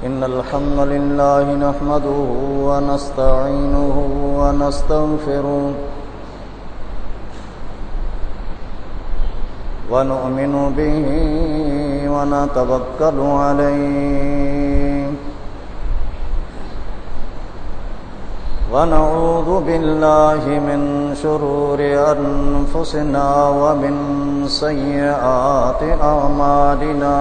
إن الحمد لله نحمده ونستعينه ونستغفره ونؤمن به ونتوكل عليه ونعوذ بالله من شرور أنفسنا ومن سيئات أعمالنا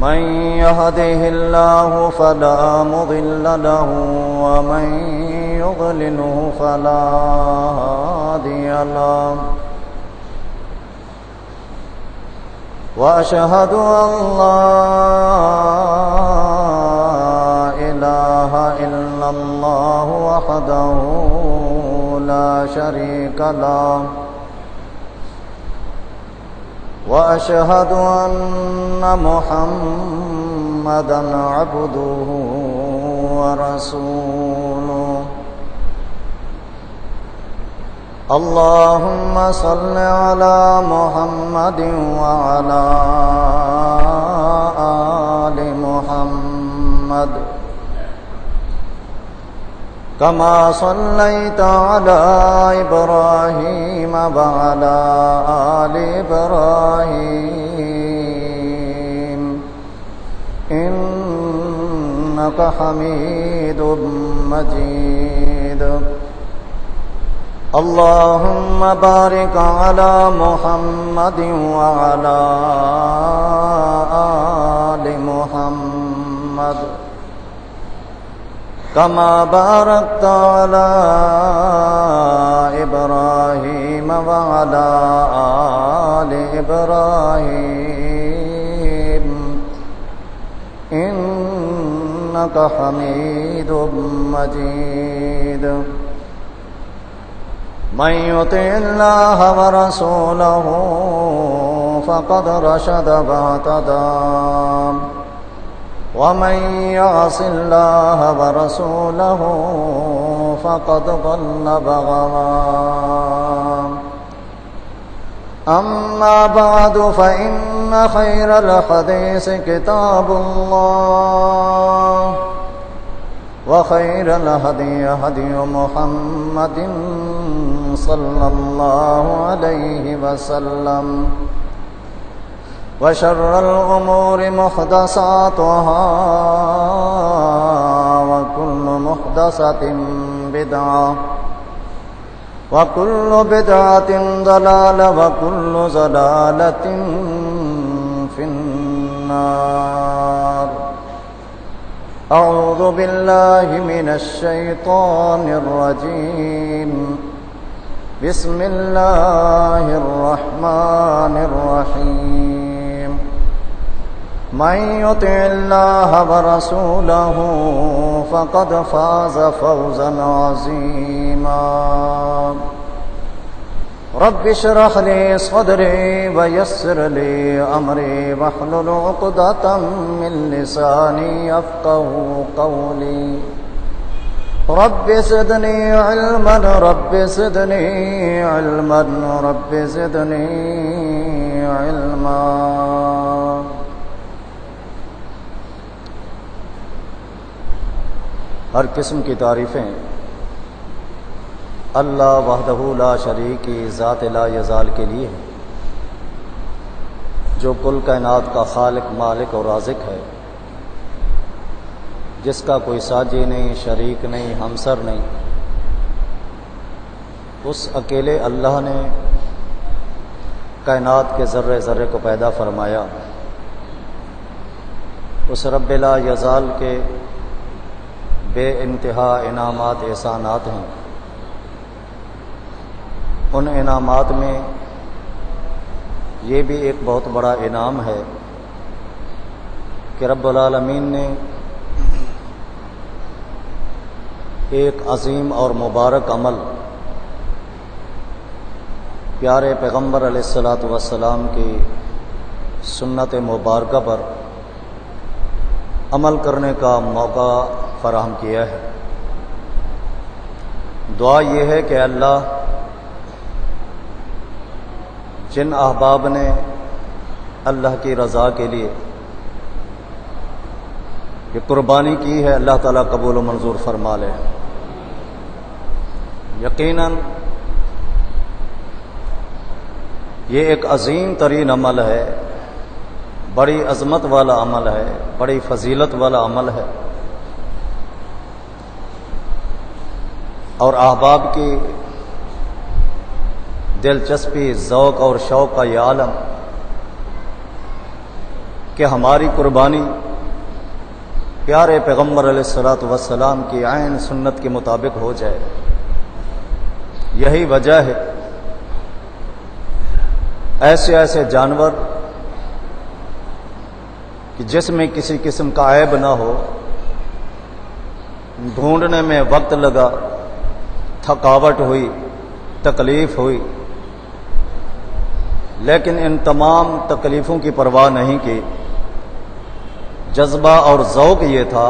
من يهده الله فلا مضل له ومن يضلله فلا هادي له وأشهد أن لا إله إلا الله وحده لا شريك له وأشهد أن محمدًا عبده ورسوله اللهم صل على محمد وعلى آل محمد كما صليت على إبراهيم وعلى آل إبراهيم إنك حميد مجيد اللهم بارك على محمد وعلى آل محمد كما باركت على إبراهيم وعلى آل إبراهيم إنك حميد مجيد من يطع الله ورسوله فقد رشد واهتدى ومن يعص الله ورسوله فقد ضل وغوى أما بعد فإن خير الحديث كتاب الله وخير الهدي هدي محمد صلى الله عليه وسلم وشر الأمور محدثاتها وكل محدثة بدعة وكل بدعة ضلالة وكل ضلالة في النار أعوذ بالله من الشيطان الرجيم بسم الله الرحمن الرحيم من يطع الله ورسوله فقد فاز فوزا عظيما رب اشرح لي صدري ويسر لي أمري واحلل عقدة من لساني يفقهوا قولي رب زدني علما رب زدني علما رب زدني علما ہر قسم کی تعریفیں اللہ وحدہ لا شریک کی ذات لا یزال کے لیے ہے جو کل کائنات کا خالق مالک اور رازق ہے جس کا کوئی ساجی نہیں شریک نہیں ہمسر نہیں اس اکیلے اللہ نے کائنات کے ذرے ذرے کو پیدا فرمایا اس رب لا یزال کے بے انتہا انعامات احسانات ہیں ان انعامات میں یہ بھی ایک بہت بڑا انعام ہے کہ رب العالمین نے ایک عظیم اور مبارک عمل پیارے پیغمبر علیہ الصلاۃ والسلام کی سنت مبارکہ پر عمل کرنے کا موقع فراہم کیا ہے۔ دعا یہ ہے کہ اللہ جن احباب نے اللہ کی رضا کے لیے کہ قربانی کی ہے، اللہ تعالیٰ قبول و منظور فرما لے۔ یقیناً یہ ایک عظیم ترین عمل ہے، بڑی عظمت والا عمل ہے، بڑی فضیلت والا عمل ہے، اور احباب کی دلچسپی، ذوق اور شوق کا یہ عالم کہ ہماری قربانی پیارے پیغمبر علیہ الصلوۃ والسلام کی عین سنت کے مطابق ہو جائے۔ یہی وجہ ہے ایسے جانور کہ جس میں کسی قسم کا عیب نہ ہو، ڈھونڈنے میں وقت لگا، تھکاوٹ ہوئی، تکلیف ہوئی، لیکن ان تمام تکلیفوں کی پرواہ نہیں کی۔ جذبہ اور ذوق یہ تھا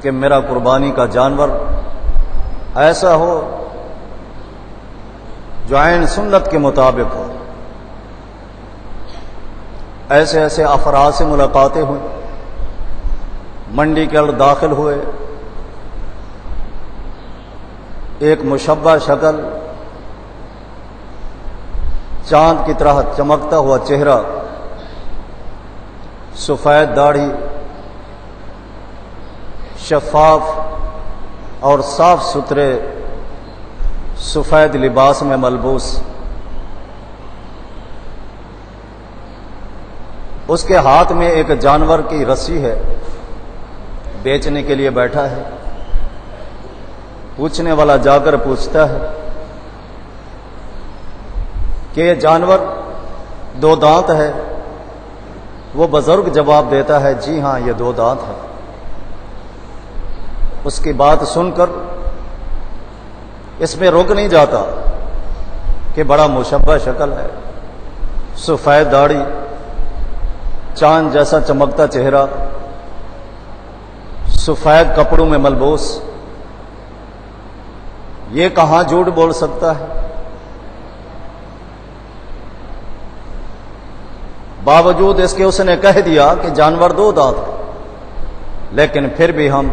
کہ میرا قربانی کا جانور ایسا ہو جو عین سنت کے مطابق ہو۔ ایسے افراد سے ملاقاتیں ہوئیں، منڈی کے اندر داخل ہوئے، ایک مشبہ شکل، چاند کی طرح چمکتا ہوا چہرہ، سفید داڑھی، شفاف اور صاف ستھرے سفید لباس میں ملبوس، اس کے ہاتھ میں ایک جانور کی رسی ہے، بیچنے کے لیے بیٹھا ہے۔ پوچھنے والا جا کر پوچھتا ہے کہ یہ جانور دو دانت ہے؟ وہ بزرگ جواب دیتا ہے جی ہاں یہ دو دانت ہے۔ اس کی بات سن کر اس میں رک نہیں جاتا کہ بڑا مشبہ شکل ہے، سفید داڑھی، چاند جیسا چمکتا چہرہ، سفید کپڑوں میں ملبوس، یہ کہاں جھوٹ بول سکتا ہے؟ باوجود اس کے اس نے کہہ دیا کہ جانور دو دانت ہے، لیکن پھر بھی ہم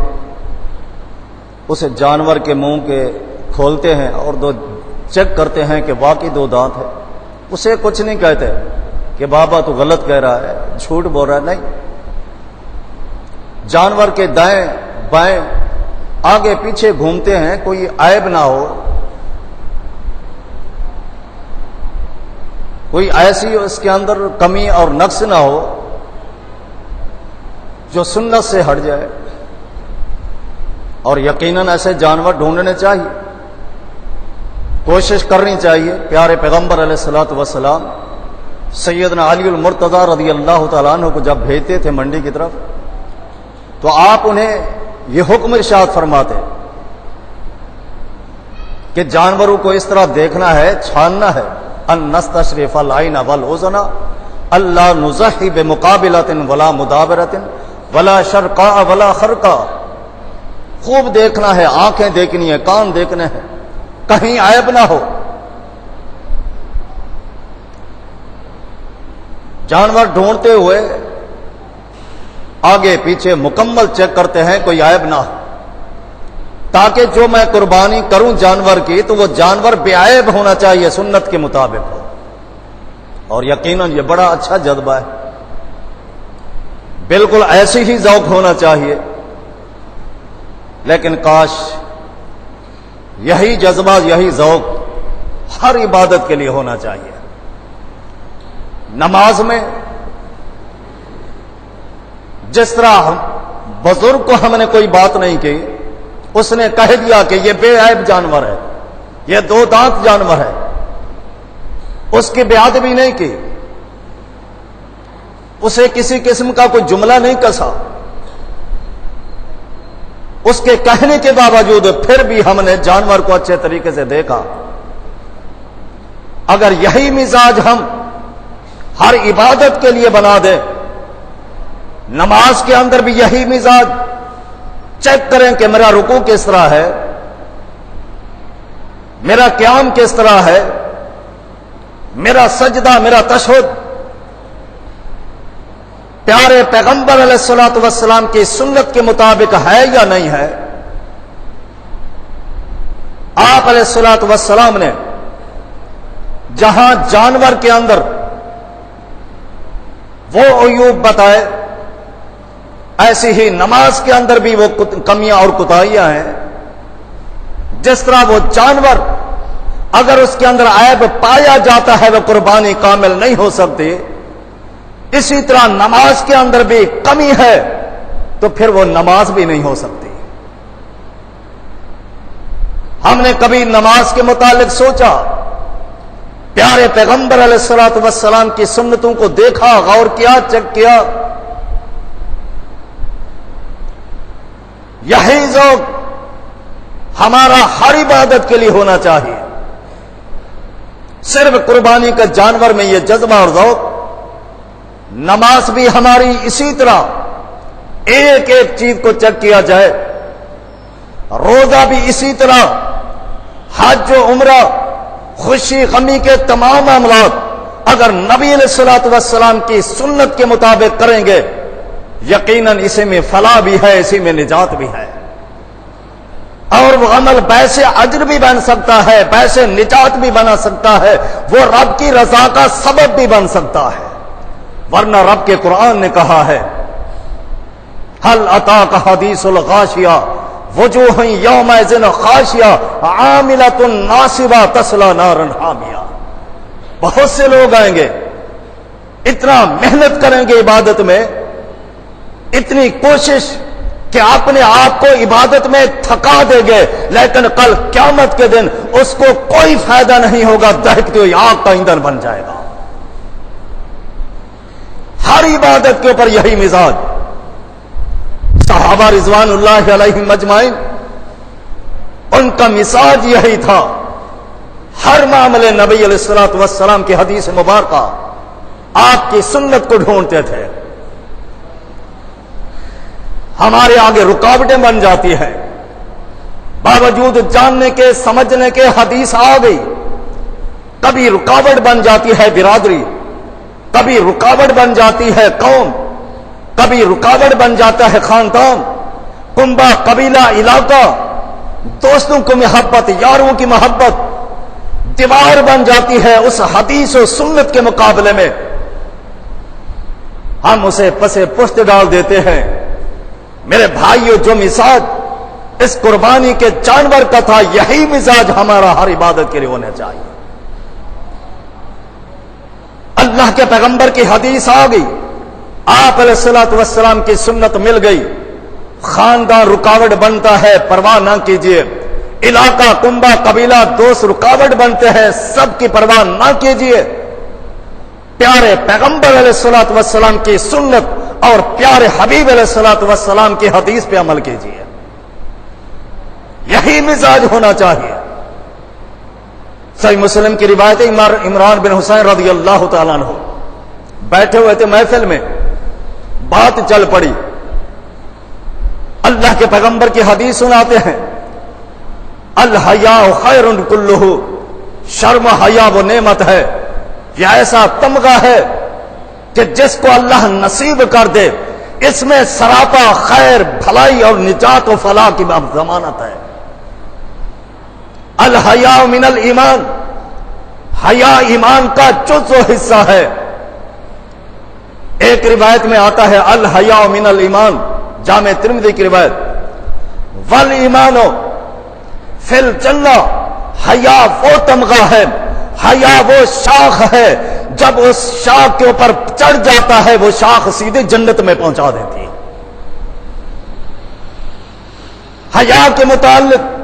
اس جانور کے منہ کے کھولتے ہیں اور دو چیک کرتے ہیں کہ واقعی دو دانت ہے۔ اسے کچھ نہیں کہتے کہ بابا تو غلط کہہ رہا ہے، جھوٹ بول رہا ہے، نہیں۔ جانور کے دائیں بائیں آگے پیچھے گھومتے ہیں، کوئی عیب نہ ہو، کوئی ایسی اس کے اندر کمی اور نقص نہ ہو جو سنت سے ہٹ جائے، اور یقیناً ایسے جانور ڈھونڈنے چاہیے، کوشش کرنی چاہیے۔ پیارے پیغمبر علیہ الصلوۃ والسلام سیدنا علی المرتضیٰ رضی اللہ تعالیٰ عنہ کو جب بھیجتے تھے منڈی کی طرف، تو آپ انہیں یہ حکم ارشاد فرماتے کہ جانوروں کو اس طرح دیکھنا ہے، چھاننا ہے، ان نستشرف العین والاذن اللہ نضحی بمقابلۃ ولا مدابرۃ ولا شرقاء ولا خرقاء، خوب دیکھنا ہے، آنکھیں دیکھنی ہے، کان دیکھنے ہیں، کہیں عیب نہ ہو۔ جانور ڈھونڈتے ہوئے آگے پیچھے مکمل چیک کرتے ہیں، کوئی عیب نہ ہو، تاکہ جو میں قربانی کروں جانور کی تو وہ جانور بے عیب ہونا چاہیے، سنت کے مطابق ہو۔ اور یقیناً یہ بڑا اچھا جذبہ ہے، بالکل ایسی ہی ذوق ہونا چاہیے، لیکن کاش یہی جذبہ، یہی ذوق ہر عبادت کے لیے ہونا چاہیے۔ نماز میں جس طرح بزرگ کو ہم نے کوئی بات نہیں کی، اس نے کہہ دیا کہ یہ بے عیب جانور ہے، یہ دو دانت جانور ہے، اس کی بے ادبی نہیں کی، اسے کسی قسم کا کوئی جملہ نہیں کسا، اس کے کہنے کے باوجود پھر بھی ہم نے جانور کو اچھے طریقے سے دیکھا۔ اگر یہی مزاج ہم ہر عبادت کے لیے بنا دیں، نماز کے اندر بھی یہی مزاج، چیک کریں کہ میرا رکوع کس طرح ہے، میرا قیام کس طرح ہے، میرا سجدہ، میرا تشہد، پیارے پیغمبر علیہ الصلوۃ والسلام کی سنت کے مطابق ہے یا نہیں ہے؟ آپ علیہ الصلوۃ والسلام نے جہاں جانور کے اندر وہ عیوب بتائے، ایسی ہی نماز کے اندر بھی وہ کمیاں اور کوتاہیاں ہیں۔ جس طرح وہ جانور اگر اس کے اندر عیب پایا جاتا ہے وہ قربانی کامل نہیں ہو سکتی، اسی طرح نماز کے اندر بھی کمی ہے تو پھر وہ نماز بھی نہیں ہو سکتی۔ ہم نے کبھی نماز کے متعلق سوچا؟ پیارے پیغمبر علیہ الصلوۃ والسلام کی سنتوں کو دیکھا، غور کیا، چیک کیا؟ یہی ذوق ہمارا ہر عبادت کے لیے ہونا چاہیے۔ صرف قربانی کا جانور میں یہ جذبہ اور ذوق، نماز بھی ہماری اسی طرح ایک ایک چیز کو چیک کیا جائے، روزہ بھی اسی طرح، حج و عمرہ، خوشی غمی کے تمام معاملات اگر نبی علیہ الصلوۃ والسلام کی سنت کے مطابق کریں گے، یقیناً اسی میں فلاح بھی ہے، اسی میں نجات بھی ہے، اور وہ عمل باعث اجر بھی بن سکتا ہے، باعث نجات بھی بنا سکتا ہے، وہ رب کی رضا کا سبب بھی بن سکتا ہے۔ ورنہ رب کے قرآن نے کہا ہے، هل اتاک حدیث الغاشیہ وجوہ یومئذ خاشعہ عاملۃ ناصبہ تصلی نارا حامیہ۔ بہت سے لوگ آئیں گے، اتنا محنت کریں گے عبادت میں، اتنی کوشش کہ اپنے آپ کو عبادت میں تھکا دے گے، لیکن کل قیامت کے دن اس کو کوئی فائدہ نہیں ہوگا، دہکتی ہوئی آگ کا ایندھن بن جائے گا۔ ہر عبادت کے اوپر یہی مزاج، صحابہ رضوان اللہ علیہم اجمعین ان کا مزاج یہی تھا، ہر معاملے نبی علیہ الصلوۃ والسلام کی حدیث مبارکہ، آپ کی سنت کو ڈھونڈتے تھے۔ ہمارے آگے رکاوٹیں بن جاتی ہیں، باوجود جاننے کے سمجھنے کے حدیث آ گئی، کبھی رکاوٹ بن جاتی ہے برادری، کبھی رکاوٹ بن جاتی ہے قوم، کبھی رکاوٹ بن جاتا ہے خاندان، کنبہ، قبیلہ، علاقہ، دوستوں کو محبت، یاروں کی محبت دیوار بن جاتی ہے اس حدیث و سنت کے مقابلے میں، ہم اسے پسے پشت ڈال دیتے ہیں۔ میرے بھائیو، جو مزاج اس قربانی کے جانور کا تھا، یہی مزاج ہمارا ہر عبادت کے لیے ہونا چاہیے۔ اللہ کے پیغمبر کی حدیث آ گئی، آپ علیہ الصلوۃ والسلام کی سنت مل گئی، خاندان رکاوٹ بنتا ہے، پرواہ نہ کیجیے، علاقہ، کنبہ، قبیلہ، دوست رکاوٹ بنتے ہیں، سب کی پرواہ نہ کیجیے، پیارے پیغمبر علیہ الصلوۃ والسلام کی سنت اور پیارے حبیب علیہ الصلوۃ والسلام کی حدیث پہ عمل کیجیے، یہی مزاج ہونا چاہیے۔ صحیح مسلم کی روایت عمران بن حسین رضی اللہ تعالیٰ عنہ بیٹھے ہوئے تھے محفل میں، بات چل پڑی، اللہ کے پیغمبر کی حدیث سناتے ہیں، الحیاء خیر کلہ، شرم حیا وہ نعمت ہے، یہ ایسا تمغہ ہے کہ جس کو اللہ نصیب کر دے اس میں سراپا خیر، بھلائی اور نجات و فلاح کی ضمانت ہے۔ الحیاء من الایمان، حیا ایمان کا جزو حصہ ہے۔ ایک روایت میں آتا ہے الحیاء من الایمان، جامع ترمذی کی روایت، والایمان فی الجنہ، حیا وہ تمغہ ہے، حیا وہ شاخ ہے، جب اس شاخ کے اوپر چڑھ جاتا ہے وہ شاخ سیدھے جنت میں پہنچا دیتی ہے۔ حیا کے متعلق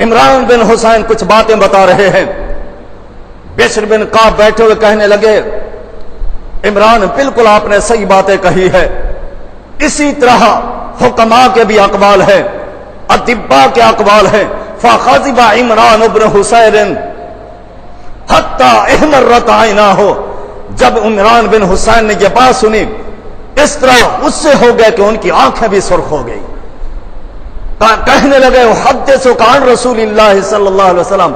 عمران بن حسین کچھ باتیں بتا رہے ہیں، بشر بن کعب بیٹھے ہوئے کہنے لگے، عمران بالکل آپ نے صحیح باتیں کہی ہے، اسی طرح حکماء کے بھی اقوال ہیں، اطباء کے اقوال ہیں، فغضب عمران بن حسین حتی احمرت عیناہ، جب عمران بن حسین نے یہ بات سنی اس طرح اس سے ہو گئے کہ ان کی آنکھیں بھی سرخ ہو گئی، کہنے لگے، حدثک عن رسول اللہ صلی اللہ علیہ وسلم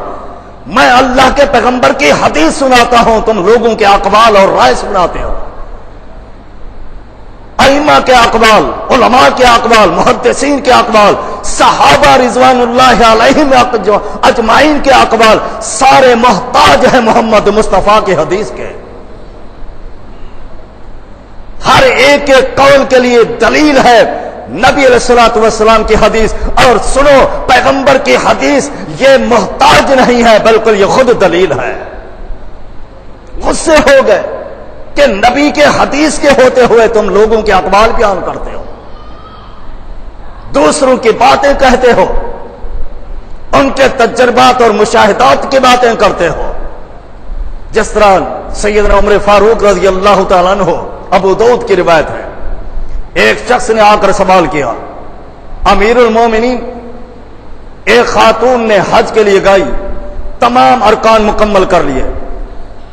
میں اللہ کے پیغمبر کی حدیث سناتا ہوں، تم لوگوں کے اقوال اور رائے سناتے ہو، ائمہ کے اقوال، علماء کے اقوال، محدثین کے اقوال، صحابہ رضوان اللہ علیہم اجمعین کے اقوال، سارے محتاج ہیں محمد مصطفیٰ کی حدیث کے۔ ہر ایک قول کے لیے دلیل ہے نبی علیہ الصلوۃ والسلام کی حدیث، اور سنو پیغمبر کی حدیث یہ محتاج نہیں ہے بلکہ یہ خود دلیل ہے۔ غصے ہو گئے کہ نبی کے حدیث کے ہوتے ہوئے تم لوگوں کے اقوال بیان کرتے ہو، دوسروں کی باتیں کہتے ہو، ان کے تجربات اور مشاہدات کی باتیں کرتے ہو، جس طرح سیدنا عمر فاروق رضی اللہ تعالیٰ عنہ، ابو داؤد کی روایت ہے، ایک شخص نے آ کر سوال کیا، امیر المومنین، ایک خاتون نے حج کے لیے گئی، تمام ارکان مکمل کر لیے،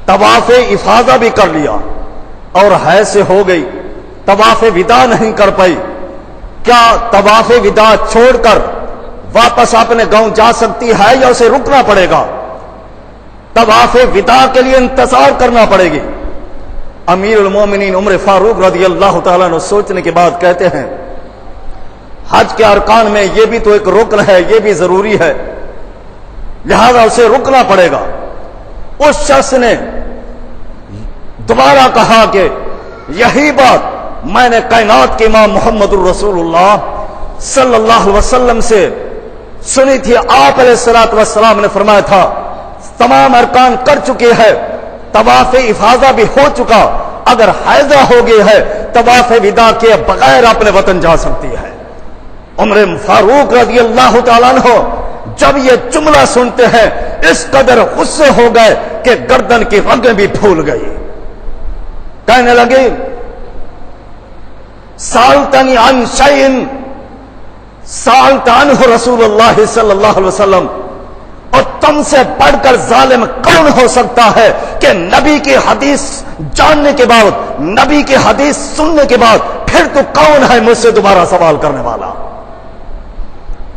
طواف افاضہ بھی کر لیا، اور حیض سے ہو گئی، طواف وداع نہیں کر پائی، کیا طواف وداع چھوڑ کر واپس اپنے گاؤں جا سکتی ہے یا اسے رکنا پڑے گا؟ طواف وداع کے لیے انتظار کرنا پڑے گی۔ امیر المومنین عمر فاروق رضی اللہ تعالیٰ نے سوچنے کے بعد کہتے ہیں، حج کے ارکان میں یہ بھی تو ایک رکن ہے، یہ بھی ضروری ہے، لہذا اسے رکنا پڑے گا۔ اس شخص نے دوبارہ کہا کہ یہی بات میں نے کائنات کے امام محمد الرسول اللہ صلی اللہ علیہ وسلم سے سنی تھی، آپ علیہ الصلوۃ والسلام نے فرمایا تھا تمام ارکان کر چکے ہیں، طواف افاضہ بھی ہو چکا، اگر حیضہ ہو گئی ہے طواف وداع کے بغیر اپنے وطن جا سکتی ہے۔ عمر فاروق رضی اللہ تعالیٰ عنہ جب یہ جملہ سنتے ہیں اس قدر غصے ہو گئے کہ گردن کی رگیں بھی پھول گئی، کہنے لگے سالتنی عن شیء سالت عنہ رسول اللہ صلی اللہ علیہ وسلم، اور تم سے بڑھ کر ظالم کون ہو سکتا ہے کہ نبی کی حدیث جاننے کے بعد، نبی کی حدیث سننے کے بعد پھر تو کون ہے مجھ سے دوبارہ سوال کرنے والا؟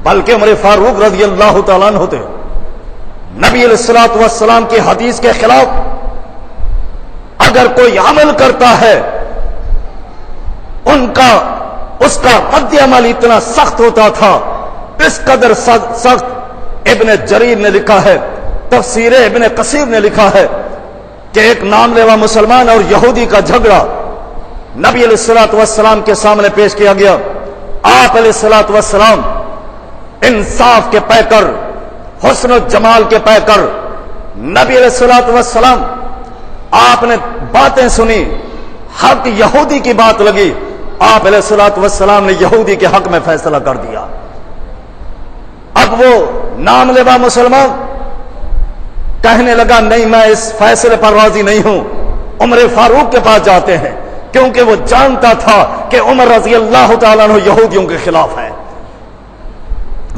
بلکہ عمر فاروق رضی اللہ تعالیٰ عنہ تھے، نبی علیہ الصلوۃ والسلام کی حدیث کے خلاف اگر کوئی عمل کرتا ہے اس کا رد عمل اتنا سخت ہوتا تھا، اس قدر سخت ابن جریر نے لکھا ہے، تفسیر ابن کثیر نے لکھا ہے کہ ایک نام لیوا مسلمان اور یہودی کا جھگڑا نبی علیہ الصلوۃ والسلام کے سامنے پیش کیا گیا۔ آپ علیہ الصلوۃ والسلام انصاف کے پیکر، حسن و جمال کے پیکر، نبی علیہ الصلوۃ والسلام آپ نے باتیں سنی، حق یہودی کی بات لگی، آپ علیہ الصلوۃ والسلام نے یہودی کے حق میں فیصلہ کر دیا۔ اب وہ نام لیوا مسلمان کہنے لگا نہیں میں اس فیصلے پر راضی نہیں ہوں، عمر فاروق کے پاس جاتے ہیں، کیونکہ وہ جانتا تھا کہ عمر رضی اللہ تعالیٰ عنہ یہودیوں کے خلاف ہے،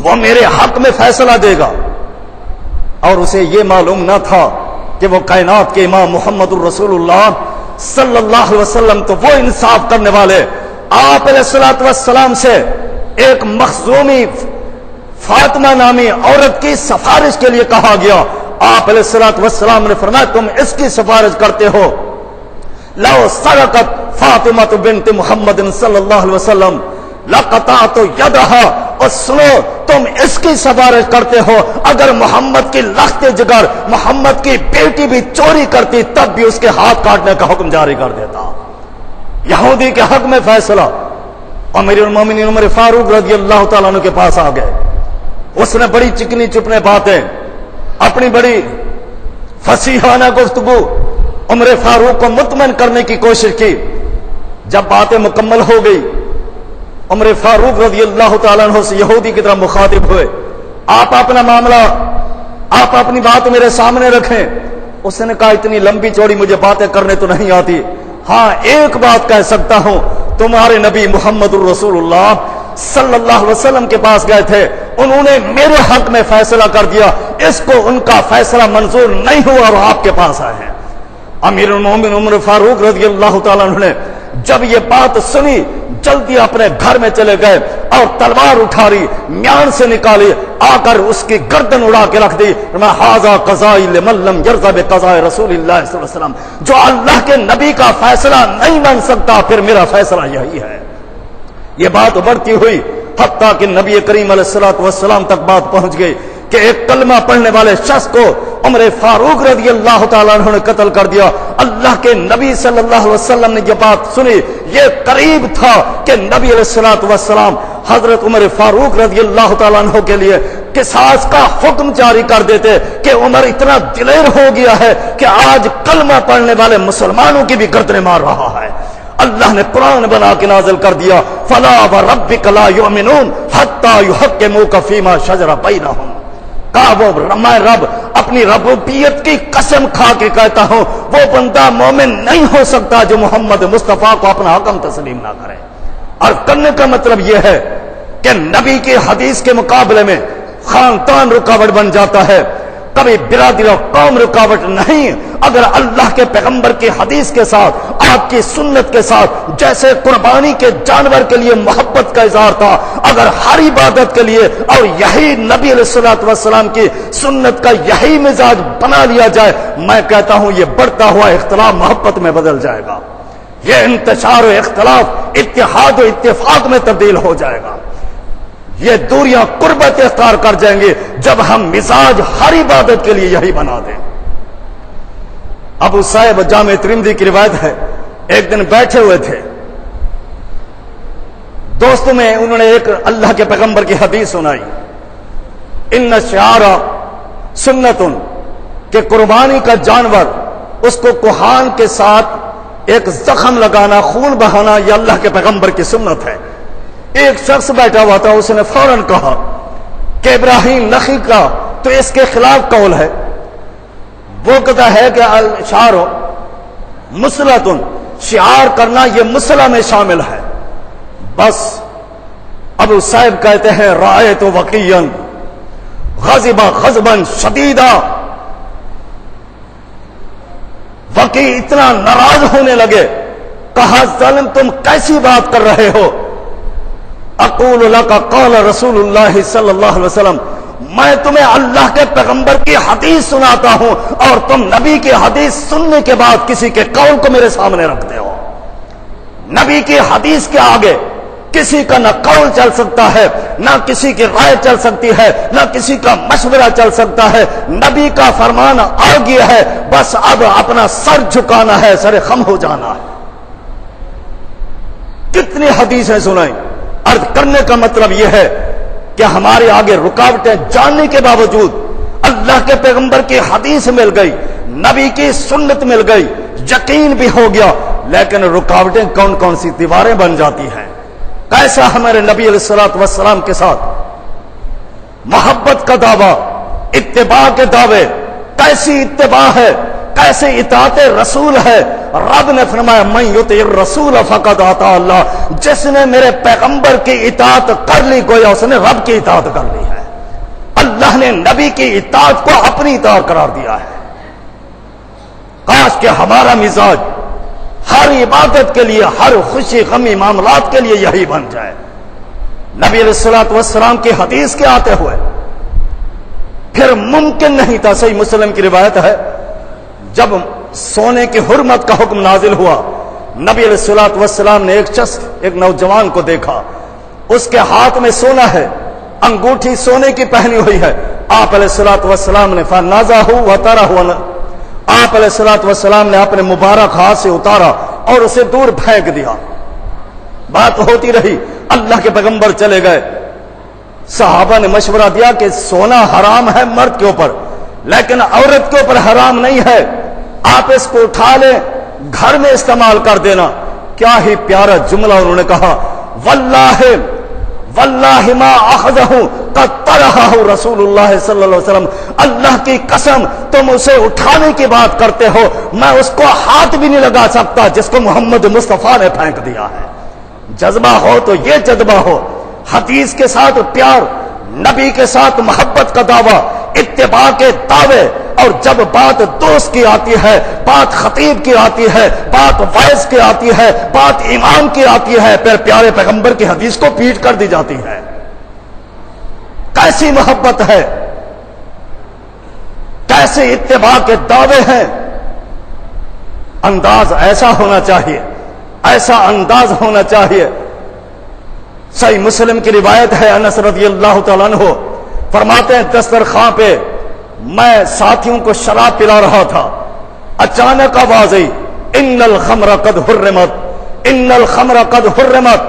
وہ میرے حق میں فیصلہ دے گا، اور اسے یہ معلوم نہ تھا کہ وہ کائنات کے امام محمد الرسول اللہ صلی اللہ علیہ وسلم تو وہ انصاف کرنے والے۔ آپ علیہ الصلوۃ والسلام سے ایک مخزومی فاطمہ نامی عورت کی سفارش کے لیے کہا گیا، آپ علیہ الصلوۃ والسلام نے فرمایا تم اس کی سفارش کرتے ہو، لو سرقت فاطمہ بنت محمد صلی اللہ علیہ وسلم لقطعت یدہا، اور سنو تم اس کی سفارش کرتے ہو اگر محمد کی لخت جگر محمد کی بیٹی بھی چوری کرتی تب بھی اس کے ہاتھ کاٹنے کا حکم جاری کر دیتا۔ یہودی کے حق میں فیصلہ۔ امیر المومنین عمر فاروق رضی اللہ تعالیٰ عنہ کے پاس آ گئے، اس نے بڑی چکنی چپنے باتیں، اپنی بڑی فصیحانہ گفتگو عمر فاروق کو مطمئن کرنے کی کوشش کی۔ جب باتیں مکمل ہو گئی عمر فاروق رضی اللہ تعالیٰ عنہ سے یہودی کی طرف مخاطب ہوئے، آپ اپنا معاملہ، آپ اپنی بات میرے سامنے رکھیں۔ اس نے کہا اتنی لمبی چوڑی مجھے باتیں کرنے تو نہیں آتی، ہاں ایک بات کہہ سکتا ہوں، تمہارے نبی محمد الرسول اللہ صلی اللہ علیہ وسلم کے پاس گئے تھے، انہوں نے میرے حق میں فیصلہ کر دیا، اس کو ان کا فیصلہ منظور نہیں ہوا اور آپ کے پاس آئے ہیں۔ امیر المومنین عمر فاروق رضی اللہ تعالیٰ عنہ نے جب یہ بات سنی جلدی اپنے گھر میں چلے گئے اور تلوار اٹھاری میان سے نکالی آ کر اس کی گردن اڑا کے رکھ دی. ھذا قضائی لمن لم یرضى بقضاء رسول اللہ صلی اللہ علیہ وسلم, جو اللہ کے نبی کا فیصلہ نہیں مان سکتا پھر میرا فیصلہ یہی ہے. یہ بات بڑھتی ہوئی حتیٰ کہ نبی کریم علیہ الصلوۃ والسلام تک بات پہنچ گئی کہ ایک کلمہ پڑھنے والے شخص کو عمر فاروق رضی اللہ تعالیٰ عنہ نے قتل کر دیا. اللہ کے نبی صلی اللہ علیہ وسلم نے یہ بات سنی. یہ قریب تھا کہ نبی علیہ الصلوۃ والسلام حضرت عمر فاروق رضی اللہ تعالیٰ عنہ کے لیے قصاص کا حکم جاری کر دیتے کہ عمر اتنا دلیر ہو گیا ہے کہ آج کلمہ پڑھنے والے مسلمانوں کی بھی گردنیں مار رہا ہے. اللہ نے قرآن بنا کے نازل کر دیا فلا وربک لا یؤمنون حتی یحکموک فیما شجر بینہم. کہا وہ میں رب اپنی ربوبیت کی قسم کھا کے کہتا ہوں وہ بندہ مومن نہیں ہو سکتا جو محمد مصطفیٰ کو اپنا حکم تسلیم نہ کرے. اور کرنے کا مطلب یہ ہے کہ نبی کی حدیث کے مقابلے میں خاندان رکاوٹ بن جاتا ہے, کبھی برادری اور قوم رکاوٹ نہیں. اگر اللہ کے پیغمبر کی حدیث کے ساتھ آپ کی سنت کے ساتھ جیسے قربانی کے جانور کے لیے محبت کا اظہار تھا, اگر ہر عبادت کے لیے اور یہی نبی علیہ الصلوۃ والسلام کی سنت کا یہی مزاج بنا لیا جائے, میں کہتا ہوں یہ بڑھتا ہوا اختلاف محبت میں بدل جائے گا. یہ انتشار و اختلاف اتحاد و اتفاق میں تبدیل ہو جائے گا. یہ دوریاں قربت اختیار کر جائیں گے جب ہم مزاج ہر عبادت کے لیے یہی بنا دیں. ابو صاحب جامع ترمذی کی روایت ہے, ایک دن بیٹھے ہوئے تھے دوستوں میں, انہوں نے ایک اللہ کے پیغمبر کی حدیث سنائی ان شعار سنت, کہ قربانی کا جانور اس کو کوہان کے ساتھ ایک زخم لگانا خون بہانا یہ اللہ کے پیغمبر کی سنت ہے. ایک شخص بیٹھا ہوا تھا, اس نے فوراً کہا کہ ابراہیم نخعی کا تو اس کے خلاف قول ہے. وہ کہتا ہے کہ الشعار مسلۃ, شعار کرنا یہ مسلح میں شامل ہے. بس ابو صاحب کہتے ہیں رأیت وقیعا غضب غضبا شدیدا, وقی اتنا ناراض ہونے لگے, کہا ظالم تم کیسی بات کر رہے ہو. اقول لک قال رسول اللہ صلی اللہ علیہ وسلم, میں تمہیں اللہ کے پیغمبر کی حدیث سناتا ہوں اور تم نبی کی حدیث سننے کے بعد کسی کے قول کو میرے سامنے رکھتے ہو. نبی کی حدیث کے آگے کسی کا نہ قول چل سکتا ہے, نہ کسی کی رائے چل سکتی ہے, نہ کسی کا مشورہ چل سکتا ہے. نبی کا فرمان آ گیا ہے, بس اب اپنا سر جھکانا ہے, سر خم ہو جانا ہے. کتنی حدیثیں سنائیں. عرض کرنے کا مطلب یہ ہے کہ ہمارے آگے رکاوٹیں جاننے کے باوجود اللہ کے پیغمبر کی حدیث مل گئی, نبی کی سنت مل گئی, یقین بھی ہو گیا, لیکن رکاوٹیں کون کون سی دیواریں بن جاتی ہیں. کیسا ہمارے نبی علیہ الصلوۃ والسلام کے ساتھ محبت کا دعویٰ, اتباع کے دعوے, کیسی اتباع ہے, کیسے اطاعت رسول ہے. رب نے فرمایا من یطع الرسول فقد اطاع اللہ, جس نے میرے پیغمبر کی اطاعت کر لی گویا اس نے رب کی اطاعت کر لی ہے. اللہ نے نبی کی اطاعت کو اپنی اطاعت قرار دیا ہے. کاش کہ ہمارا مزاج ہر عبادت کے لیے, ہر خوشی غمی معاملات کے لیے یہی بن جائے. نبی علیہ الصلوۃ والسلام کی حدیث کے آتے ہوئے پھر ممکن نہیں تھا. صحیح مسلم کی روایت ہے, جب سونے کی حرمت کا حکم نازل ہوا, نبی علیہ الصلوۃ والسلام نے ایک شخص, ایک نوجوان کو دیکھا, اس کے ہاتھ میں سونا ہے, انگوٹھی سونے کی پہنی ہوئی ہے. آپ علیہ الصلوۃ والسلام نے فنازعہ وطرحہ, آپ علیہ الصلوۃ والسلام نے اپنے مبارک ہاتھ سے اتارا اور اسے دور پھینک دیا. بات ہوتی رہی, اللہ کے پیغمبر چلے گئے. صحابہ نے مشورہ دیا کہ سونا حرام ہے مرد کے اوپر, لیکن عورت کے اوپر حرام نہیں ہے, آپ اس کو اٹھا لیں, گھر میں استعمال کر دینا. کیا ہی پیارا جملہ انہوں نے کہا, واللہ واللہ ما اخذہ قد طرحہ رسول اللہ صلی اللہ علیہ وسلم, اللہ کی قسم تم اسے اٹھانے کی بات کرتے ہو, میں اس کو ہاتھ بھی نہیں لگا سکتا جس کو محمد مصطفیٰ نے پھینک دیا ہے. جذبہ ہو تو یہ جذبہ ہو, حدیث کے ساتھ پیار, نبی کے ساتھ محبت کا دعویٰ, اتباع کے دعوے اور جب بات دوست کی آتی ہے، بات خطیب کی آتی ہے، بات وائز کی آتی ہے، بات امام کی آتی ہے، پھر پیارے پیغمبر کی حدیث کو پیٹ کر دی جاتی ہے۔ کیسی محبت ہے، کیسے اتباع کے دعوے ہیں۔ انداز ایسا ہونا چاہیے، ایسا انداز ہونا چاہیے۔ صحیح مسلم کی روایت ہے، انس رضی اللہ تعالیٰ عنہ فرماتے ہیں دسترخوان پہ میں ساتھیوں کو شراب پلا رہا تھا، اچانک آواز آئی ان الخمر قد حرمت، ان الخمر قد حرمت،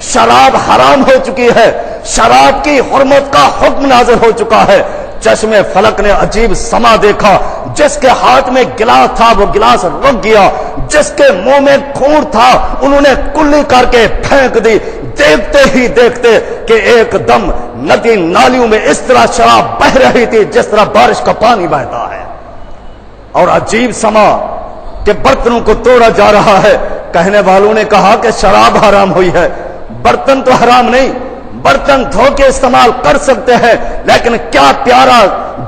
شراب حرام ہو چکی ہے، شراب کی حرمت کا حکم نازل ہو چکا ہے۔ چشم فلک نے عجیب سما دیکھا، جس کے ہاتھ میں گلاس تھا وہ گلاس رک گیا، جس کے منہ میں کھور تھا انہوں نے کلی کر کے پھینک دی۔ دیکھتے ہی دیکھتے کہ ایک دم ندی نالیوں میں اس طرح شراب بہ رہی تھی جس طرح بارش کا پانی بہتا ہے، اور عجیب سما کہ برتنوں کو توڑا جا رہا ہے۔ کہنے والوں نے کہا کہ شراب حرام ہوئی ہے، برتن تو حرام نہیں، برتن دھو کے استعمال کر سکتے ہیں، لیکن کیا پیارا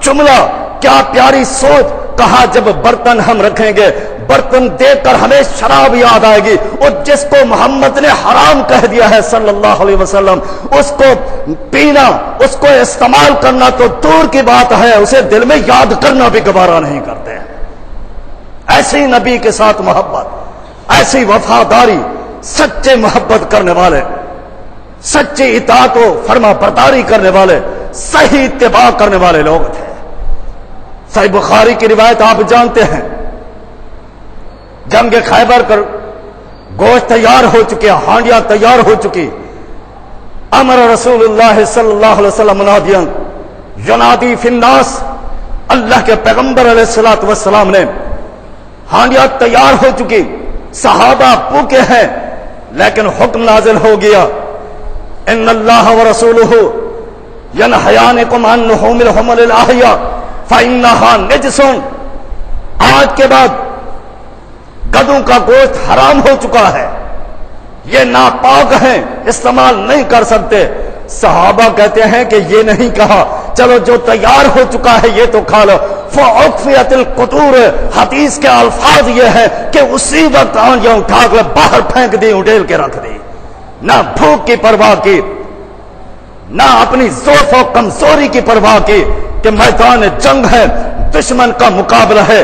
جملہ، کیا پیاری سوچ کہا، جب برتن ہم رکھیں گے برتن دیکھ کر ہمیں شراب یاد آئے گی، اور جس کو محمد نے حرام کہہ دیا ہے صلی اللہ علیہ وسلم، اس کو پینا، اس کو استعمال کرنا تو دور کی بات ہے، اسے دل میں یاد کرنا بھی گوارا نہیں کرتے۔ ایسی نبی کے ساتھ محبت، ایسی وفاداری، سچے محبت کرنے والے، سچی اطاعت و فرما برداری کرنے والے، صحیح اتباع کرنے والے لوگ تھے۔ صحیح بخاری کی روایت آپ جانتے ہیں، جنگ خیبر کر گوشت تیار ہو چکے، ہانڈیاں تیار ہو چکی، امر رسول اللہ صلی اللہ علیہ وسلم منادیاں ینادی فی الناس، اللہ کے پیغمبر علیہ الصلوۃ والسلام نے، ہانڈیاں تیار ہو چکی، صحابہ بھوکے ہیں، لیکن حکم نازل ہو گیا ان اللہ ورسولہ ینہیانکم عن لحوم الحمر الاحیاء فانھا نجس، آج کے بعد گدوں کا گوشت حرام ہو چکا ہے، یہ ناپاک ہیں، استعمال نہیں کر سکتے۔ صحابہ کہتے ہیں کہ یہ نہیں کہا، چلو جو تیار ہو چکا ہے یہ تو کھا لو۔ فعقفیت القطور، حدیث کے الفاظ یہ ہے کہ اسی وقت آنجاں اٹھا کر باہر پھینک دی، اڈیل کے رکھ دی، نہ بھوک کی پرواہ کی، نہ اپنی ضعف و کمزوری کی پرواہ کی کہ میدان جنگ ہے، دشمن کا مقابلہ ہے،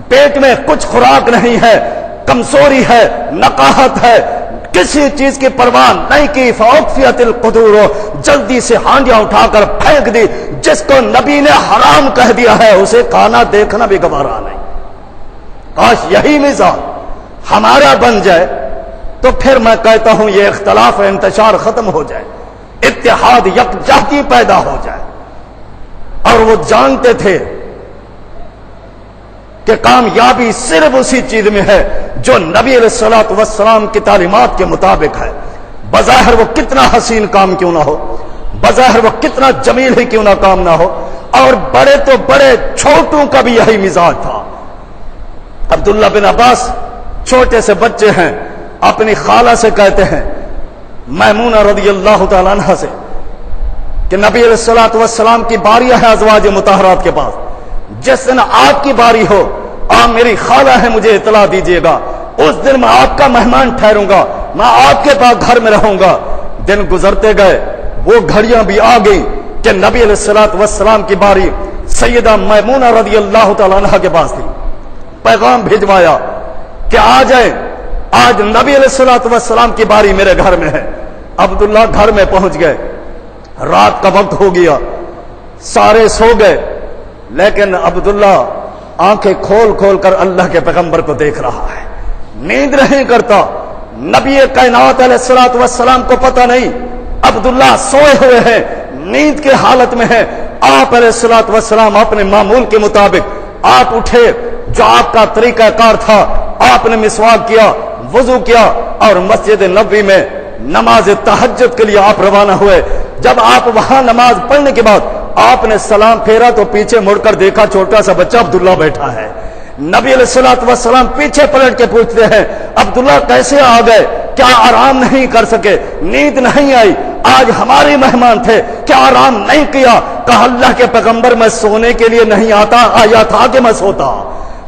پیٹ میں کچھ خوراک نہیں ہے، کمزوری ہے، نقاہت ہے، کسی چیز کی پرواہ نہیں کی۔ فوقفیت القدور، جلدی سے ہانڈیاں اٹھا کر پھینک دی۔ جس کو نبی نے حرام کہہ دیا ہے اسے کھانا دیکھنا بھی گوارا نہیں۔ کاش یہی مزاج ہمارا بن جائے تو پھر میں کہتا ہوں یہ اختلاف و انتشار ختم ہو جائے، اتحاد یکجہتی پیدا ہو جائے۔ اور وہ جانتے تھے کہ کامیابی صرف اسی چیز میں ہے جو نبی علیہ الصلوۃ والسلام کی تعلیمات کے مطابق ہے، بظاہر وہ کتنا حسین کام کیوں نہ ہو، بظاہر وہ کتنا جمیل ہی کیوں نہ کام نہ ہو۔ اور بڑے تو بڑے چھوٹوں کا بھی یہی مزاج تھا۔ عبداللہ بن عباس چھوٹے سے بچے ہیں، اپنی خالہ سے کہتے ہیں، میمونہ رضی اللہ تعالیٰ عنہ سے، کہ نبی علیہ الصلوۃ والسلام کی باریاں ہیں ازواج مطہرات کے پاس، جس دن آپ کی باری ہو آپ میری خالہ ہے مجھے اطلاع دیجیے گا، اس دن میں آپ کا مہمان ٹھہروں گا، میں آپ کے پاس گھر میں رہوں گا۔ دن گزرتے گئے، وہ گھڑیاں بھی آ گئی کہ نبی علیہ الصلوۃ والسلام کی باری سیدہ میمونہ رضی اللہ تعالیٰ عنہ کے پاس تھی۔ پیغام بھیجوایا کہ آ جائیں، آج نبی علیہ الصلوۃ والسلام کی باری میرے گھر میں ہے۔ عبداللہ گھر میں پہنچ گئے، رات کا وقت ہو گیا، سارے سو گئے، لیکن عبداللہ آنکھیں کھول کھول کر اللہ کے پیغمبر کو دیکھ رہا ہے، نیند نہیں کرتا۔ نبی کائنات علیہ الصلوۃ والسلام کو پتہ نہیں عبداللہ سوئے ہوئے ہیں، نیند کی حالت میں ہے۔ آپ علیہ الصلوۃ والسلام اپنے معمول کے مطابق آپ اٹھے، جو آپ کا طریقہ کار تھا، آپ نے مسواک کیا، وضو کیا، اور مسجد نبوی میں نماز تہجد کے لیے آپ روانہ ہوئے۔ جب آپ وہاں نماز پڑھنے کے بعد آپ نے سلام پھیرا تو پیچھے مڑ کر دیکھا چھوٹا سا بچہ عبداللہ بیٹھا ہے۔ نبی علیہ الصلوۃ والسلام پیچھے پلٹ کے پوچھتے ہیں، عبداللہ کیسے آ گئے؟ کیا آرام نہیں کر سکے؟ نیند نہیں آئی؟ آج ہمارے مہمان تھے، کیا آرام نہیں کیا؟ کہا اللہ کے پیغمبر میں سونے کے لیے نہیں آیا تھا کہ میں سوتا.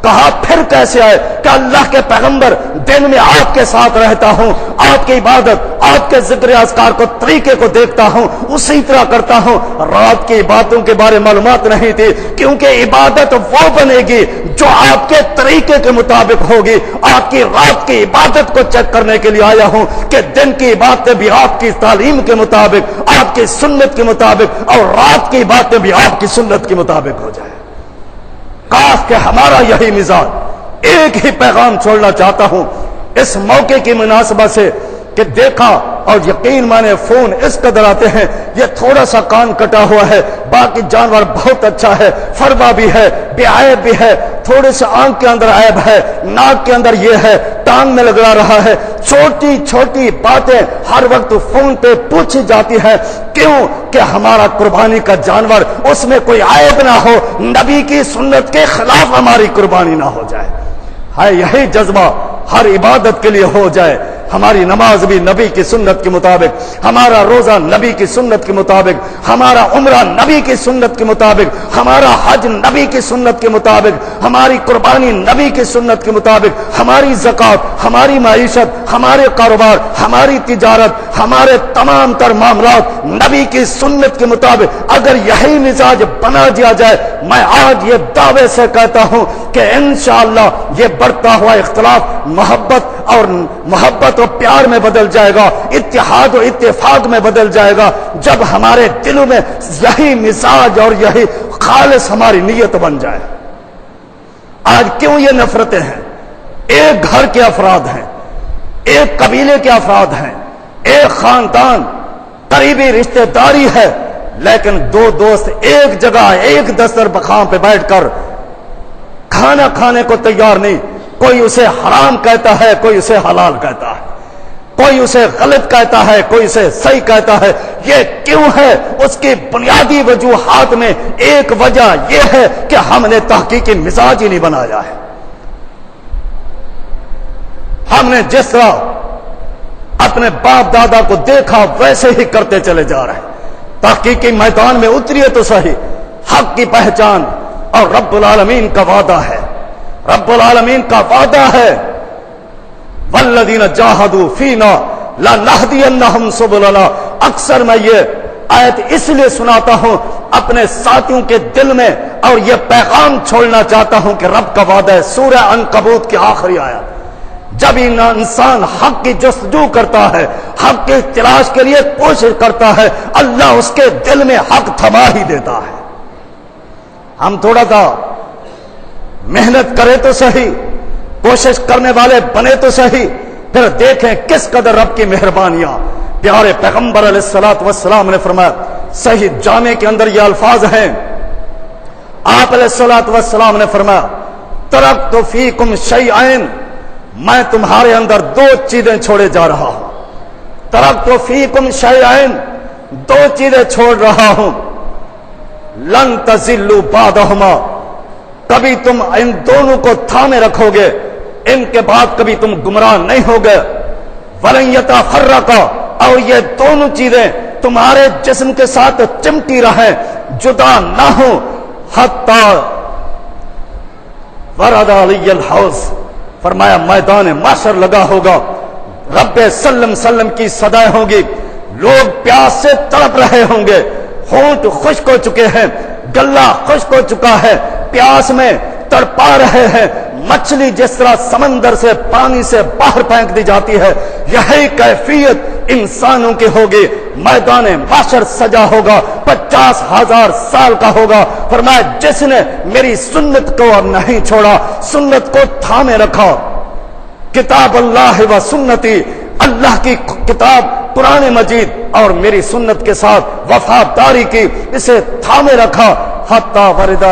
کہا پھر کیسے آئے؟ کہ اللہ کے پیغمبر دن میں آپ کے ساتھ رہتا ہوں، آپ کی عبادت، آپ کے ذکر اذکار کو، طریقے کو دیکھتا ہوں، اسی طرح کرتا ہوں. رات کی عبادتوں کے بارے معلومات نہیں تھی، کیونکہ عبادت وہ بنے گی جو آپ کے طریقے کے مطابق ہوگی. آپ کی رات کی عبادت کو چیک کرنے کے لیے آیا ہوں کہ دن کی عبادتیں بھی آپ کی تعلیم کے مطابق، آپ کی سنت کے مطابق، اور رات کی عبادتیں بھی آپ کی سنت کے مطابق ہو جائے. کاش کہ ہمارا یہی مزاج. ایک ہی پیغام چھوڑنا چاہتا ہوں اس موقع کی مناسبت سے کہ دیکھا، اور یقین مانے فون اس قدر آتے ہیں، یہ تھوڑا سا کان کٹا ہوا ہے، باقی جانور بہت اچھا ہے، فربا بھی ہے، بے عیب بھی ہے، تھوڑے سے آنکھ کے اندر عیب ہے، ناک کے اندر یہ ہے، ٹانگ میں لگڑا رہا ہے. چھوٹی چھوٹی باتیں ہر وقت فون پہ پوچھی جاتی ہے. کیوں؟ کہ ہمارا قربانی کا جانور اس میں کوئی عیب نہ ہو، نبی کی سنت کے خلاف ہماری قربانی نہ ہو جائے. ہے یہی جذبہ ہر عبادت کے لیے ہو جائے. ہماری نماز بھی نبی کی سنت کے مطابق، ہمارا روزہ نبی کی سنت کے مطابق، ہمارا عمرہ نبی کی سنت کے مطابق، ہمارا حج نبی کی سنت کے مطابق، ہماری قربانی نبی کی سنت کے مطابق، ہماری زکوٰۃ، ہماری معیشت، ہمارے کاروبار، ہماری تجارت، ہمارے تمام تر معاملات نبی کی سنت کے مطابق. اگر یہی مزاج بنا دیا جائے، میں آج یہ دعوے سے کہتا ہوں کہ انشاءاللہ یہ بڑھتا ہوا اختلاف محبت و پیار میں بدل جائے گا، اتحاد و اتفاق میں بدل جائے گا، جب ہمارے دلوں میں یہی مزاج اور یہی خالص ہماری نیت بن جائے. آج کیوں یہ نفرتیں ہیں؟ ایک گھر کے افراد ہیں، ایک قبیلے کے افراد ہیں، ایک خاندان، قریبی رشتہ داری ہے، لیکن دو دوست ایک جگہ ایک دسترخوان پہ بیٹھ کر کھانا کھانے کو تیار نہیں. کوئی اسے حرام کہتا ہے، کوئی اسے حلال کہتا ہے، کوئی اسے غلط کہتا ہے، کوئی اسے صحیح کہتا ہے. یہ کیوں ہے؟ اس کی بنیادی وجوہات میں ایک وجہ یہ ہے کہ ہم نے تحقیقی مزاج ہی نہیں بنایا ہے. ہم نے جس طرح اپنے باپ دادا کو دیکھا ویسے ہی کرتے چلے جا رہے ہیں. تحقیقی میدان میں اتریے تو صحیح. حق کی پہچان اور رب العالمین کا وعدہ ہے، رب العالمین کا وعدہ ہے، والذین جاہدوا فینا لنہدینہم سبلنا. اکثر میں یہ آیت اس لیے سناتا ہوں اپنے ساتھیوں کے دل میں، اور یہ پیغام چھوڑنا چاہتا ہوں کہ رب کا وعدہ ہے. سورہ عنکبوت کی آخری آیت. جب انسان حق کی جستجو کرتا ہے، حق کی تلاش کے لیے کوشش کرتا ہے، اللہ اس کے دل میں حق تھما ہی دیتا ہے. ہم تھوڑا سا محنت کرے تو صحیح، کوشش کرنے والے بنے تو صحیح، پھر دیکھیں کس قدر رب کی مہربانیاں. پیارے پیغمبر علیہ الصلوۃ والسلام نے فرمایا، صحیح جامع کے اندر یہ الفاظ ہیں، آپ علیہ الصلوۃ والسلام نے فرمایا، ترکت فیکم شیئین، میں تمہارے اندر دو چیزیں چھوڑے جا رہا ہوں. ترکت فیکم شیئین، دو چیزیں چھوڑ رہا ہوں. لن تضلوا بعدہما، کبھی تم ان دونوں کو تھامے رکھو گے، ان کے بعد کبھی تم گمراہ نہیں ہوگے. ولن یتفرقا، اور یہ دونوں چیزیں تمہارے جسم کے ساتھ چمٹی رہیں، جدا نہ ہو. حتی ورد علی الحوض، فرمایا میدان محشر لگا ہوگا، رب سلم سلم کی صدائیں ہوں گی، لوگ پیاس سے تڑپ رہے ہوں گے، ہونٹ خشک ہو چکے ہیں، گلہ خشک ہو چکا ہے، پیاس میں تڑپا رہے ہیں. مچھلی جس طرح سمندر سے پانی سے باہر پھینک دی جاتی ہے، یہی کیفیت انسانوں کی ہوگی. میدان محشر سجا ہوگا، 50,000 سال کا ہوگا. فرمایا جس نے میری سنت کو اب نہیں چھوڑا، سنت کو تھامے رکھا، کتاب اللہ و سنتی، اللہ کی کتاب قرآن مجید اور میری سنت کے ساتھ وفاداری کی، اسے تھامے رکھا. حتی ورد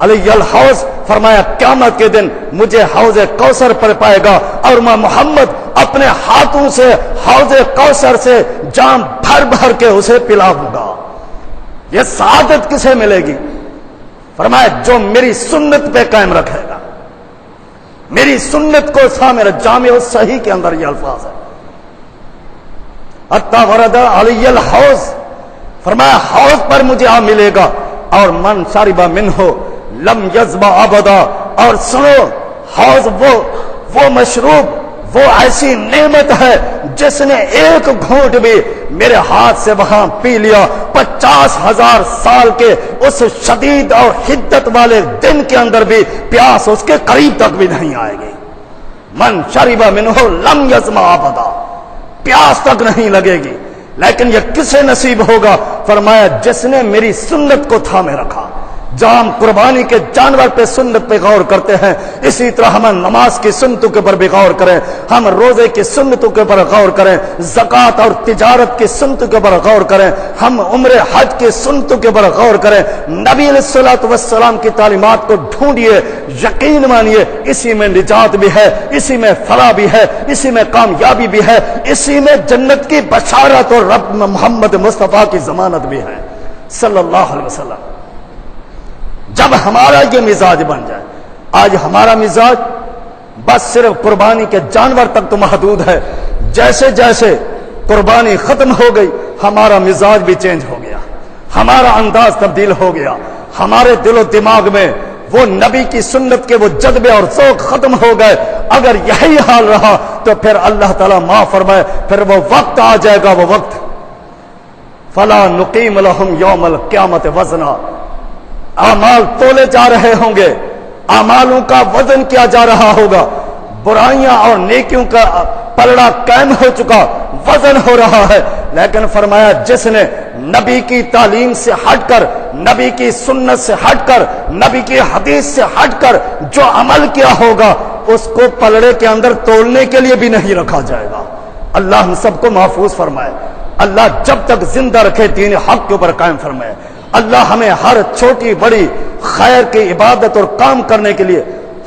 علی الحوض، فرمایا قیامت کے دن مجھے حوض کوثر پر پائے گا، اور میں محمد اپنے ہاتھوں سے حوض کوثر سے جام بھر بھر کے اسے پلاؤں گا. یہ سعادت کسے ملے گی؟ فرمایا جو میری سنت پہ قائم رکھے گا، میری سنت کو سامنے رکھ. جامع صحیح کے اندر یہ الفاظ ہے. حتی ورد علی الحوض، فرمایا حوض پر مجھے آ ملے گا، اور من شرب منہ لم یظمأ ابدا، اور سنو حوض وہ مشروب، وہ ایسی نعمت ہے جس نے ایک گھونٹ بھی میرے ہاتھ سے وہاں پی لیا 50,000 سال کے اس شدید اور حدت والے دن کے اندر بھی پیاس اس کے قریب تک بھی نہیں آئے گی۔ من شرب منہ لم یظمأ ابدا، پیاس تک نہیں لگے گی۔ لیکن یہ کسے نصیب ہوگا؟ فرمایا جس نے میری سنت کو تھامے رکھا۔ جہاں ہم قربانی کے جانور پہ سنت پہ غور کرتے ہیں، اسی طرح ہم نماز کی سنتوں کے اوپر بھی غور کریں، ہم روزے کی سنتوں کے اوپر غور کریں، زکوٰۃ اور تجارت کی سنتوں کے اوپر غور کریں، ہم عمر حج کی سنتوں کے اوپر غور کریں۔ نبی علیہ الصلوۃ والسلام کی تعلیمات کو ڈھونڈیے، یقین مانیے اسی میں نجات بھی ہے، اسی میں فلاح بھی ہے، اسی میں کامیابی بھی ہے، اسی میں جنت کی بشارت اور رب محمد مصطفیٰ کی ضمانت بھی ہے صلی اللہ علیہ وسلم۔ جب ہمارا یہ مزاج بن جائے، آج ہمارا مزاج بس صرف قربانی کے جانور تک تو محدود ہے، جیسے جیسے قربانی ختم ہو گئی ہمارا مزاج بھی چینج ہو گیا، ہمارا انداز تبدیل ہو گیا، ہمارے دل و دماغ میں وہ نبی کی سنت کے وہ جذبے اور ذوق ختم ہو گئے۔ اگر یہی حال رہا تو پھر اللہ تعالیٰ معاف فرمائے، پھر وہ وقت آ جائے گا، وہ وقت فلا نقیم لہم یوم القیامت وزنا، اعمال تولے جا رہے ہوں گے، اعمالوں کا وزن کیا جا رہا ہوگا، برائیاں اور نیکیوں کا پلڑا قائم ہو چکا، وزن ہو رہا ہے۔ لیکن فرمایا جس نے نبی کی تعلیم سے ہٹ کر، نبی کی سنت سے ہٹ کر، نبی کی حدیث سے ہٹ کر جو عمل کیا ہوگا اس کو پلڑے کے اندر تولنے کے لیے بھی نہیں رکھا جائے گا۔ اللہ ہم سب کو محفوظ فرمائے، اللہ جب تک زندہ رکھے دین حق کے اوپر قائم فرمائے، اللہ ہمیں ہر چھوٹی بڑی خیر کی عبادت اور کام کرنے کے لیے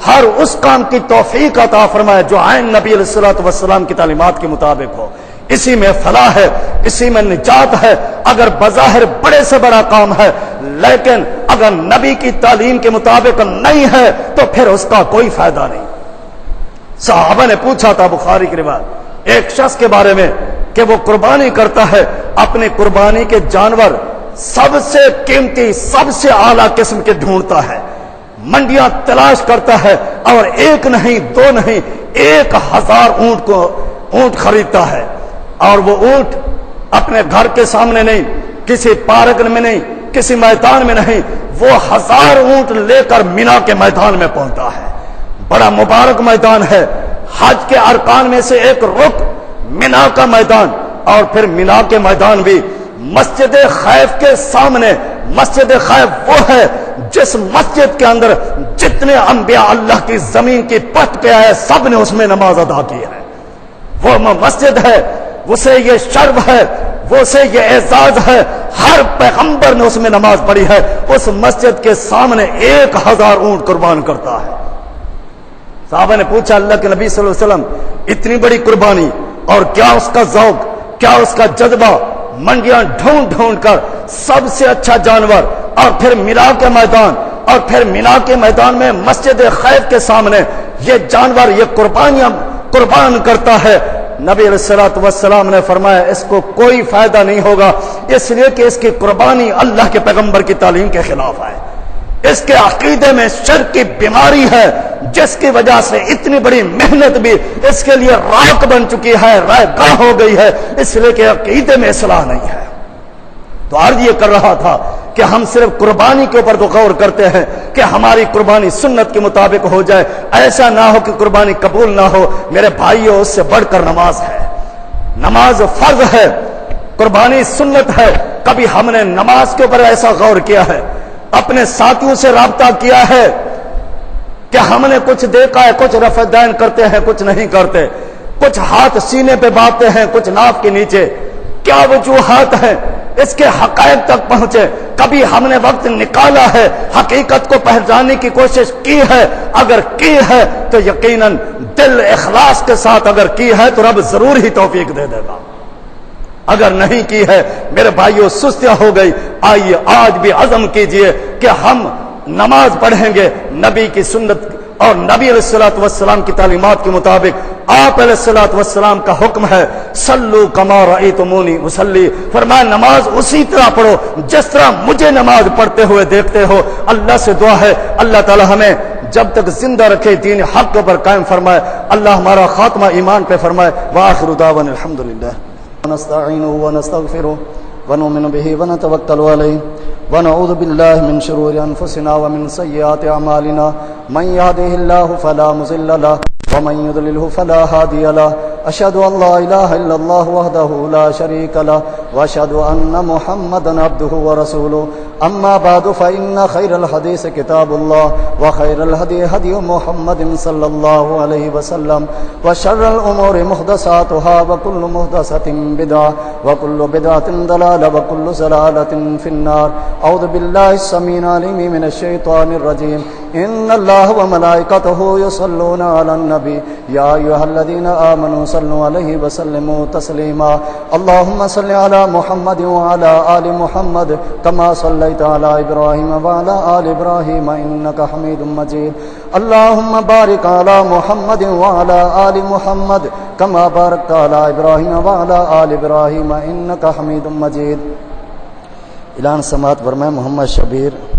ہر اس کام کی توفیق عطا فرمائے جو عین نبی علیہ الصلوۃ والسلام کی تعلیمات کے مطابق ہو۔ اسی میں فلاح ہے، اسی میں نجات ہے۔ اگر بظاہر بڑے سے بڑا کام ہے لیکن اگر نبی کی تعلیم کے مطابق نہیں ہے تو پھر اس کا کوئی فائدہ نہیں۔ صحابہ نے پوچھا تھا، بخاری کی روایت، ایک شخص کے بارے میں کہ وہ قربانی کرتا ہے، اپنی قربانی کے جانور سب سے قیمتی، سب سے اعلیٰ قسم کے ڈھونڈتا ہے، منڈیاں تلاش کرتا ہے، اور ایک نہیں دو نہیں 1000 اونٹ خریدتا ہے، اور وہ اونٹ اپنے گھر کے سامنے نہیں، کسی پارک میں نہیں، کسی میدان میں نہیں، وہ 1000 اونٹ لے کر مینا کے میدان میں پہنچتا ہے۔ بڑا مبارک میدان ہے، حج کے ارکان میں سے ایک رکن مینا کا میدان، اور پھر مینا کے میدان بھی مسجد خیف کے سامنے۔ مسجد خیف وہ ہے جس مسجد کے اندر جتنے انبیاء اللہ کی زمین کی پشت پہ آئے سب نے اس میں نماز ادا کی ہے، وہ مسجد ہے، اسے یہ شرف ہے، وہ سے یہ اعزاز ہے، ہر پیغمبر نے اس میں نماز پڑھی ہے۔ اس مسجد کے سامنے 1000 اونٹ قربان کرتا ہے۔ صحابہ نے پوچھا اللہ کے نبی صلی اللہ علیہ وسلم اتنی بڑی قربانی، اور کیا اس کا ذوق، کیا اس کا جذبہ؟ منڈیاں ڈھونڈ ڈھونڈ کر سب سے اچھا جانور، اور پھر مینا کے میدان، اور پھر مینا کے میدان میں مسجد خیف کے سامنے یہ جانور، یہ قربانیاں قربان کرتا ہے۔ نبی علیہ الصلوۃ والسلام نے فرمایا اس کو کوئی فائدہ نہیں ہوگا، اس لیے کہ اس کی قربانی اللہ کے پیغمبر کی تعلیم کے خلاف ہے، اس کے عقیدے میں شرک کی بیماری ہے، جس کی وجہ سے اتنی بڑی محنت بھی اس کے لیے راک بن چکی ہے، رائے گاہ ہو گئی ہے، اس لیے کہ عقیدے میں اصلاح نہیں ہے۔ تو عرض یہ کر رہا تھا کہ ہم صرف قربانی کے اوپر تو غور کرتے ہیں کہ ہماری قربانی سنت کے مطابق ہو جائے، ایسا نہ ہو کہ قربانی قبول نہ ہو۔ میرے بھائیو، اس سے بڑھ کر نماز ہے، نماز فرض ہے، قربانی سنت ہے۔ کبھی ہم نے نماز کے اوپر ایسا غور کیا ہے، اپنے ساتھیوں سے رابطہ کیا ہے کہ ہم نے کچھ دیکھا ہے، کچھ رفع دین کرتے ہیں، کچھ نہیں کرتے، کچھ ہاتھ سینے پہ باندھتے ہیں، کچھ ناف کے نیچے، کیا وجوہات ہیں؟ اس کے حقائق تک پہنچے۔ کبھی ہم نے وقت نکالا ہے، حقیقت کو پہچاننے کی کوشش کی ہے؟ اگر کی ہے تو یقیناً دل اخلاص کے ساتھ اگر کی ہے تو رب ضرور ہی توفیق دے دے گا۔ اگر نہیں کی ہے میرے بھائیوں، سستیاں ہو گئی، آئیے آج بھی عزم کیجئے کہ ہم نماز پڑھیں گے نبی کی سنت اور نبی علیہ الصلوۃ والسلام کی تعلیمات کے مطابق، آپ علیہ الصلوۃ والسلام کا حکم ہے صلو کما رأیتمونی اصلی، فرمایا نماز اسی طرح پڑھو جس طرح مجھے نماز پڑھتے ہوئے دیکھتے ہو۔ اللہ سے دعا ہے اللہ تعالی ہمیں جب تک زندہ رکھے دین حق پر قائم فرمائے، اللہ ہمارا خاتمہ ایمان پہ فرمائے۔ وآخر دعوانا الحمدللہ۔ ونستعینہ ونستغفرہ ونؤمن به ونتوکل علیہ ونعوذ باللہ من شرور انفسنا ومن سیئات اعمالنا من يهده الله فلا مضل له ومن يضلله فلا هادي له اشهد ان لا اله الا الله وحده لا شريك له واشهد ان محمدا عبده ورسوله اما بعد فان خير الحديث كتاب الله وخير الهدي هدي محمد صلى الله عليه وسلم وشر الامور محدثاتها وكل محدثة بدعة وكل بدعة ضلالة وكل ضلالة في النار۔ اعوذ بالله السميع العليم من الشيطان الرجيم۔ ان الله وملائكته يصلون على النبي يا ايها الذين امنوا صلوا عليه وسلموا تسليما۔ اللهم صل على محمد وعلى ال محمد كما صليت على ابراهيم وعلى ال ابراهيم انك حميد مجيد۔ اللهم بارك على محمد وعلى ال محمد كما باركت على ابراهيم وعلى ال ابراهيم انك حميد مجيد۔ اعلان سماعت فرمائے محمد شبیر۔